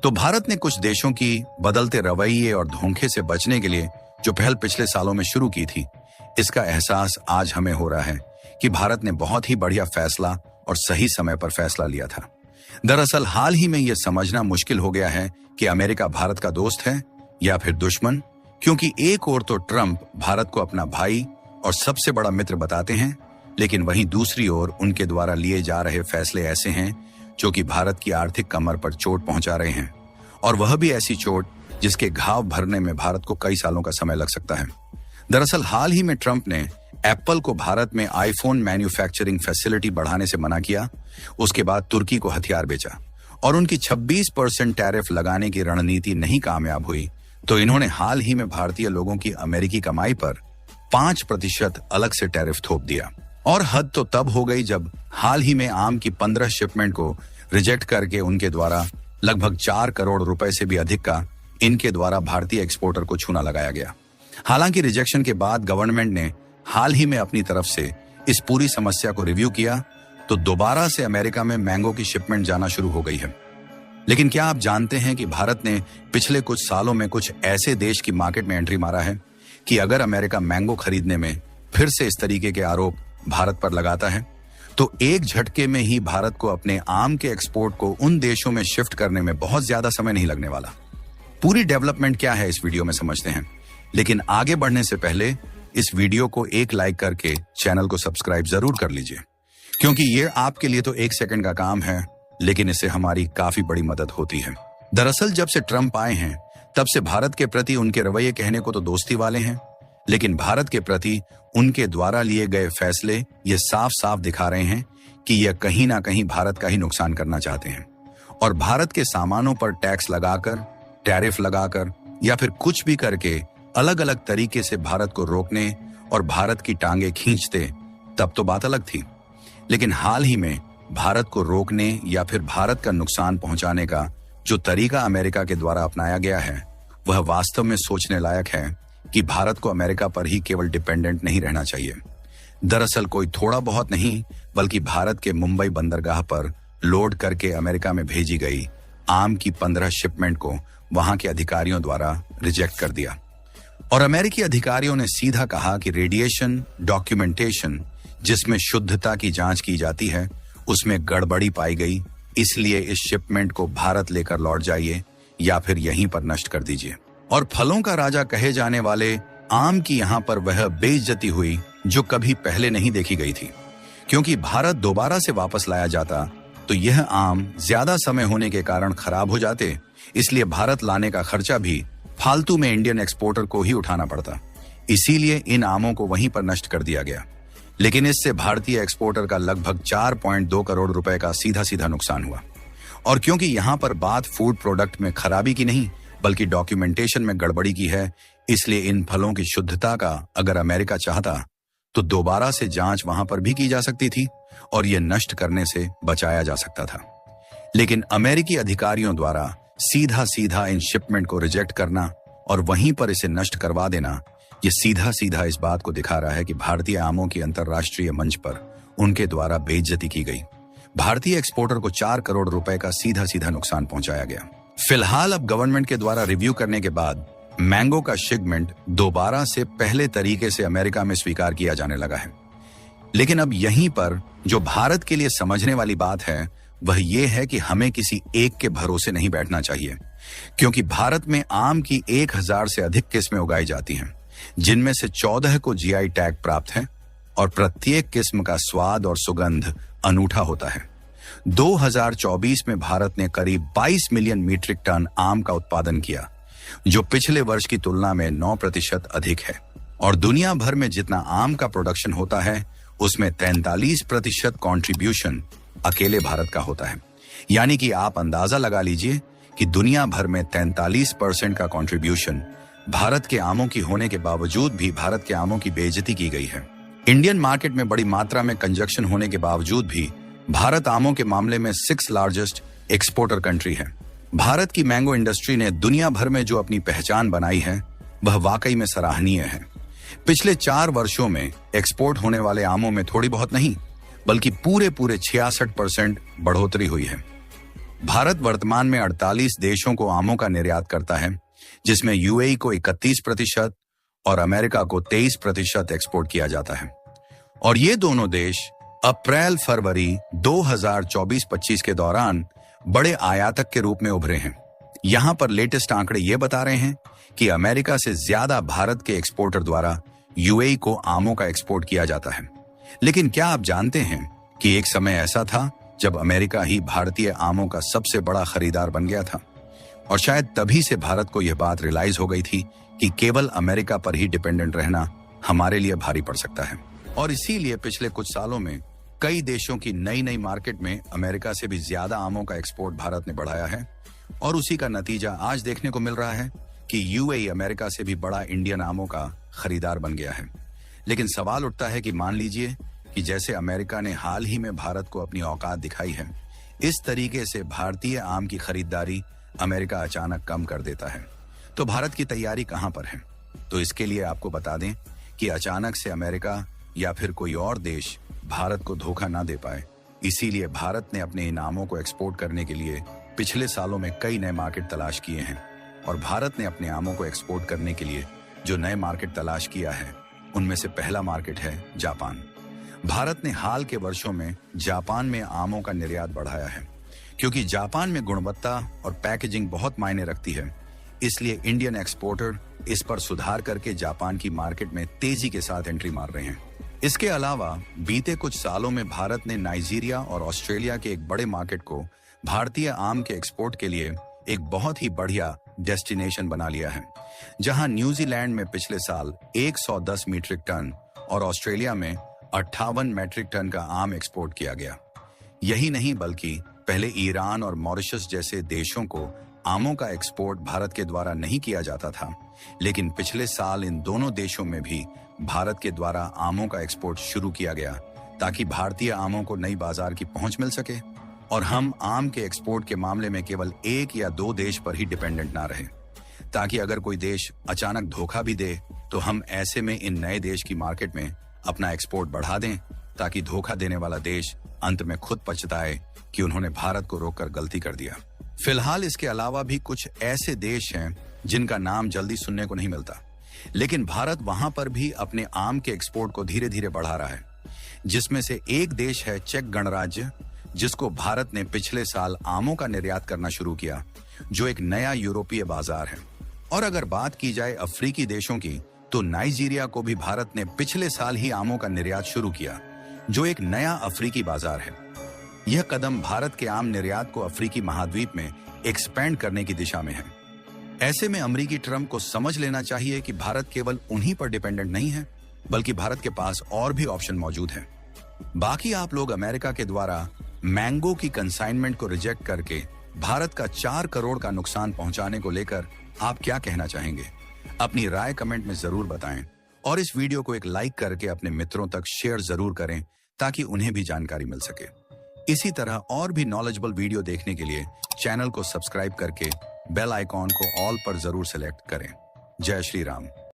तो भारत ने कुछ देशों की बदलते रवैये और धोखे से बचने के लिए जो पहल पिछले सालों में शुरू की थी, इसका एहसास आज हमें हो रहा है कि भारत ने बहुत ही बढ़िया फैसला और सही समय पर फैसला लिया था। दरअसल हाल ही में यह समझना मुश्किल हो गया है कि अमेरिका भारत का दोस्त है या फिर दुश्मन, क्योंकि एक ओर तो ट्रंप भारत को अपना भाई और सबसे बड़ा मित्र बताते हैं, लेकिन वहीं दूसरी ओर उनके द्वारा लिए जा रहे फैसले ऐसे हैं जो कि भारत की आर्थिक कमर पर चोट पहुंचा रहे हैं, और वह भी ऐसी चोट जिसके घाव भरने में भारत को कई सालों का समय लग सकता है। दरअसल हाल ही में ट्रंप ने एप्पल को भारत में आईफोन मैन्युफैक्चरिंग फैसिलिटी बढ़ाने से मना किया, उसके बाद तुर्की को हथियार बेचा और उनकी 26% टैरिफ लगाने की रणनीति नहीं कामयाब हुई, तो इन्होंने हाल ही में भारतीय लोगों की अमेरिकी कमाई पर 5% अलग से टैरिफ थोप दिया। और हद तो तब हो गई जब हाल ही में आम की 15 शिपमेंट को रिजेक्ट करके उनके द्वारा लगभग 4 करोड़ रुपए से भी अधिक का इनके द्वारा भारतीय एक्सपोर्टर को छूना लगाया गया। हालांकि रिजेक्शन के बाद गवर्नमेंट ने हाल ही में अपनी तरफ से इस पूरी समस्या को रिव्यू किया, तो दोबारा से अमेरिका में मैंगो की शिपमेंट जाना शुरू हो गई है। लेकिन क्या आप जानते हैं कि भारत ने पिछले कुछ सालों में कुछ ऐसे देश की मार्केट में एंट्री मारा है कि अगर अमेरिका मैंगो खरीदने में फिर से इस तरीके के आरोप भारत पर लगाता है, तो एक झटके में ही भारत को अपने आम के एक्सपोर्ट को उन देशों में शिफ्ट करने में बहुत ज्यादा समय नहीं लगने वाला। पूरी डेवलपमेंट क्या है इस वीडियो में समझते हैं, लेकिन आगे बढ़ने से पहले इस वीडियो को एक लाइक करके चैनल को सब्सक्राइब जरूर कर लीजिए, क्योंकि ये आपके लिए तो 1 सेकंड का काम है, लेकिन इससे हमारी काफी बड़ी मदद होती है। दरअसल जब से ट्रंप आए हैं तब से भारत के प्रति उनके रवैये कहने को तो दोस्ती वाले हैं, लेकिन भारत के प्रति उनके द्वारा लिए गए फैसले ये साफ साफ दिखा रहे हैं कि यह कहीं ना कहीं भारत का ही नुकसान करना चाहते हैं, और भारत के सामानों पर टैक्स लगाकर, टैरिफ लगाकर या फिर कुछ भी करके अलग अलग तरीके से भारत को रोकने और भारत की टांगे खींचते, तब तो बात अलग थी। लेकिन हाल ही में भारत को रोकने या फिर भारत का नुकसान पहुंचाने का जो तरीका अमेरिका के द्वारा अपनाया गया है, वह वास्तव में सोचने लायक है कि भारत को अमेरिका पर ही केवल डिपेंडेंट नहीं रहना चाहिए। दरअसल कोई थोड़ा बहुत नहीं, बल्कि भारत के मुंबई बंदरगाह पर लोड करके अमेरिका में भेजी गई आम की 15 शिपमेंट को वहां के अधिकारियों द्वारा रिजेक्ट कर दिया, और अमेरिकी अधिकारियों ने सीधा कहा कि रेडिएशन डॉक्यूमेंटेशन जिसमें शुद्धता की जांच की जाती है उसमें गड़बड़ी पाई गई, इसलिए इस शिपमेंट को भारत लेकर लौट जाइए या फिर यहीं पर नष्ट कर दीजिए। और फलों का राजा कहे जाने वाले आम की यहाँ पर वह बेइज्जती हुई जो कभी पहले नहीं देखी गई थी, क्योंकि भारत दोबारा से वापस लाया जाता तो यह आम ज्यादा समय होने के कारण खराब हो जाते, इसलिए भारत लाने का खर्चा भी फालतू में इंडियन एक्सपोर्टर को ही उठाना पड़ता। इसीलिए इन आमों को वहीं पर नष्ट कर दिया गया। लेकिन इससे भारतीय एक्सपोर्टर का लगभग 4.2 करोड़ रुपए का सीधा सीधा नुकसान हुआ। और क्योंकि यहाँ पर बात फूड प्रोडक्ट में खराबी की नहीं बल्कि डॉक्यूमेंटेशन में गड़बड़ी की है, इसलिए इन फलों की शुद्धता का अगर अमेरिका चाहता तो दोबारा से जांच वहां पर भी की जा सकती थी और यह नष्ट करने से बचाया जा सकता था। लेकिन अमेरिकी अधिकारियों द्वारा सीधा सीधा इन शिपमेंट को रिजेक्ट करना और वहीं पर इसे नष्ट करवा देना, ये सीधा सीधा इस बात को दिखा रहा है कि भारतीय आमों की अंतर्राष्ट्रीय मंच पर उनके द्वारा बेइज्जती की गई। भारतीय एक्सपोर्टर को 4 करोड़ रुपए का सीधा सीधा नुकसान पहुंचाया गया। फिलहाल अब गवर्नमेंट के द्वारा रिव्यू करने के बाद मैंगो का शिपमेंट दोबारा से पहले तरीके से अमेरिका में स्वीकार किया जाने लगा है। लेकिन अब यहीं पर जो भारत के लिए समझने वाली बात है वह यह है कि हमें किसी एक के भरोसे नहीं बैठना चाहिए, क्योंकि भारत में आम की 1000 से अधिक किस्में उगाई जाती हैं, जिनमें से 14 को जीआई टैग प्राप्त है और प्रत्येक किस्म का स्वाद और सुगंध अनूठा होता है। 2024 में भारत ने करीब 22 मिलियन मीट्रिक टन आम का उत्पादन किया, जो पिछले वर्ष की तुलना में 9% अधिक है, और दुनिया भर में जितना आम का प्रोडक्शन होता है उसमें 43% कंट्रीब्यूशन अकेले भारत का होता है। यानी कि आप अंदाजा लगा लीजिए कि दुनिया भर में 43% का कंट्रीब्यूशन भारत के आमों की होने के बावजूद भी भारत के आमों की बेइज्जती की गई है। इंडियन मार्केट में बड़ी मात्रा में कंजक्शन होने के बावजूद भी भारत आमों के मामले में 6th लार्जेस्ट एक्सपोर्टर कंट्री है। भारत की मैंगो इंडस्ट्री ने दुनिया भर में जो अपनी पहचान बनाई है वह वाकई में सराहनीय है। पिछले 4 वर्षों में एक्सपोर्ट होने वाले आमों में थोड़ी बहुत नहीं बल्कि पूरे 66% बढ़ोतरी हुई है। भारत वर्तमान में 48 देशों को आमों का निर्यात करता है, जिसमें यूएई को 31% और अमेरिका को 23% एक्सपोर्ट किया जाता है। और ये दोनों देश अप्रैल फरवरी 2024-25 के दौरान बड़े आयातक के रूप में उभरे हैं। यहां पर लेटेस्ट आंकड़े ये बता रहे हैं कि अमेरिका से ज्यादा भारत के एक्सपोर्टर द्वारा यूएई को आमों का एक्सपोर्ट किया जाता है। लेकिन क्या आप जानते हैं कि एक समय ऐसा था जब अमेरिका ही भारतीय आमों का सबसे बड़ा खरीदार बन गया था? और शायद तभी से भारत को यह बात रियलाइज हो गई थी कि केवल अमेरिका पर ही डिपेंडेंट रहना हमारे लिए भारी पड़ सकता है। और इसीलिए पिछले कुछ सालों में कई देशों की नई नई मार्केट में अमेरिका से भी ज्यादा आमों का एक्सपोर्ट भारत ने बढ़ाया है। और उसी का नतीजा आज देखने को मिल रहा है कि यूएई अमेरिका से भी बड़ा इंडियन आमों का खरीदार बन गया है। लेकिन सवाल उठता है कि मान लीजिए कि जैसे अमेरिका ने हाल ही में भारत को अपनी औकात दिखाई है, इस तरीके से भारतीय आम की खरीदारी अमेरिका अचानक कम कर देता है, तो भारत की तैयारी कहां पर है? तो इसके लिए आपको बता दें कि अचानक से अमेरिका या फिर कोई और देश भारत को धोखा ना दे पाए, इसीलिए भारत ने अपने इन आमों को एक्सपोर्ट करने के लिए पिछले सालों में कई नए मार्केट तलाश किए हैं। और भारत ने अपने आमों को एक्सपोर्ट करने के लिए जो नए मार्केट तलाश किया है, उनमें से पहला मार्केट है जापान। भारत ने हाल के वर्षों में जापान में आमों का निर्यात बढ़ाया है, क्योंकि जापान में गुणवत्ता और पैकेजिंग बहुत मायने रखती है। इसलिए इंडियन एक्सपोर्टर इस पर सुधार करके जापान की मार्केट में तेजी के साथ एंट्री मार रहे हैं। इसके अलावा बीते कुछ सालों में भारत ने नाइजीरिया और ऑस्ट्रेलिया के एक बड़े मार्केट को भारतीय आम के एक्सपोर्ट के लिए एक बहुत ही बढ़िया डेस्टिनेशन बना लिया है, जहां न्यूजीलैंड में पिछले साल 110 मीट्रिक टन और ऑस्ट्रेलिया में 58 मीट्रिक टन का आम एक्सपोर्ट किया गया। यही नहीं बल्कि पहले ईरान और मॉरिशस जैसे देशों को आमों का एक्सपोर्ट भारत के द्वारा नहीं किया जाता था, लेकिन पिछले साल इन दोनों देशों में भी भारत के द्वारा आमों का एक्सपोर्ट शुरू किया गया, ताकि भारतीय आमों को नई बाजार की पहुंच मिल सके और हम आम के एक्सपोर्ट के मामले में केवल एक या दो देश पर ही डिपेंडेंट ना रहे, ताकि अगर कोई देश अचानक धोखा भी दे तो हम ऐसे में इन नए देश की मार्केट में अपना एक्सपोर्ट बढ़ा दें, ताकि धोखा देने वाला देश अंत में खुद पछताए कि उन्होंने भारत को रोककर गलती कर दिया। फिलहाल इसके अलावा भी कुछ ऐसे देश हैं जिनका नाम जल्दी सुनने को नहीं मिलता, लेकिन भारत वहां पर भी अपने आम के एक्सपोर्ट को धीरे धीरे बढ़ा रहा है, जिसमें से एक देश है चेक गणराज्य, जिसको भारत ने पिछले साल आमों का निर्यात करना शुरू किया, जो एक नया यूरोपीय बाजार है। और अगर बात की जाए अफ्रीकी देशों की, तो नाइजीरिया को भी भारत ने पिछले साल ही आमों का निर्यात शुरू किया, जो एक नया अफ्रीकी बाजार है। यह कदम भारत के आम निर्यात को अफ्रीकी महाद्वीप में एक्सपेंड करने की दिशा में है। ऐसे में अमेरिकी ट्रम्प को समझ लेना चाहिए कि भारत केवल उन्हीं पर डिपेंडेंट नहीं है, बल्कि भारत के पास और भी ऑप्शन मौजूद हैं। बाकी आप लोग अमेरिका के द्वारा मैंगो की कंसाइनमेंट को रिजेक्ट करके भारत का 4 करोड़ का नुकसान पहुंचाने को लेकर आप क्या कहना चाहेंगे? अपनी राय कमेंट में जरूर बताएं और इस वीडियो को एक लाइक करके अपने मित्रों तक शेयर जरूर करें, ताकि उन्हें भी जानकारी मिल सके। इसी तरह और भी नॉलेजेबल वीडियो देखने के लिए चैनल को सब्सक्राइब करके बेल आइकॉन को ऑल पर जरूर सेलेक्ट करें। जय श्री राम।